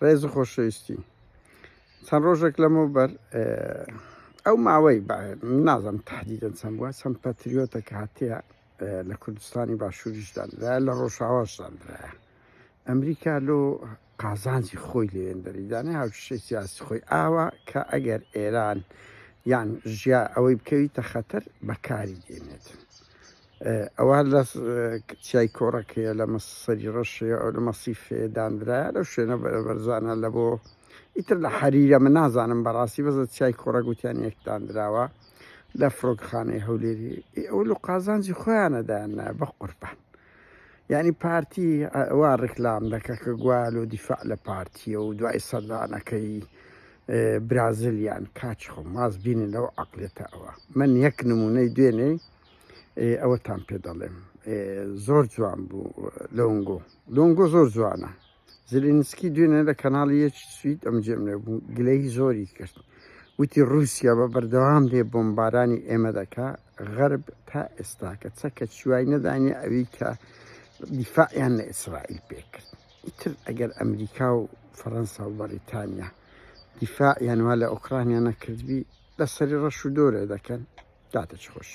ڕێز و خۆشەویستی چەند ڕۆژێک لەمەوبەر ئەو ماوەی نازانم تهدیدەن چەند بووە چەند پەتریۆتە کە هاتەیە لە کوردستانی باشووریشدانرا لە ڕۆژاواشدانرایە ئەمریکا لۆ قازانجی خۆی لێن دەریدانێ هاوشەی سیاسی خۆی ئاوە کە ئەگەر ئێران یان ژیا ئەوەی بکەویتە خەتەر بەکاری دێنێت ئەوە لە چای کۆڕەکەیە لە مەسەری ڕەشەیە ئەو لە مەسیفێ دانرایە لەو شوێنە بەرزانە لە بۆ ئیتر لە حەریرە من نازانم بەڕاستی بەزە چای کۆڕە گوتیان یەکدانراوە لە فڕۆکخانەی هەولێری ئەو لە قازانجی خۆیانەدایانە بە قوربان یعنی پارتی ئەوە ڕێکلام دەکە کە گوال و دیفاع لە پارتیە و دوای سەردانەکەی برازیلیان کاچ خۆ ماز بینن لەو عەقلێتە ئەوە من یەک نمونەی دوێنێ ئەوەتان پێ دەڵێم زۆر جوان بوو لۆنگۆ زۆر جوانە زلێنسکی دوێنێ لە کەناڵی یەک سوید ئەم جێمێ بوو گلەی زۆری کرد وتی رووسیا بە بەردەوام لێ بۆمبارانی ئێمە دەکا غەرب تا ئێستا کە چەکە چوای نەدانێ ئەوی کە دیفاعیان لە ئیسرائیل پێکرد ئیتر ئەگەر ئەمریکا و فەڕەنسا و بەریتانیا دیفاعیان وا لە ئۆکرانیا نەکردبی لەسەری ڕەش و دۆرە دەکەن داتەچ خۆش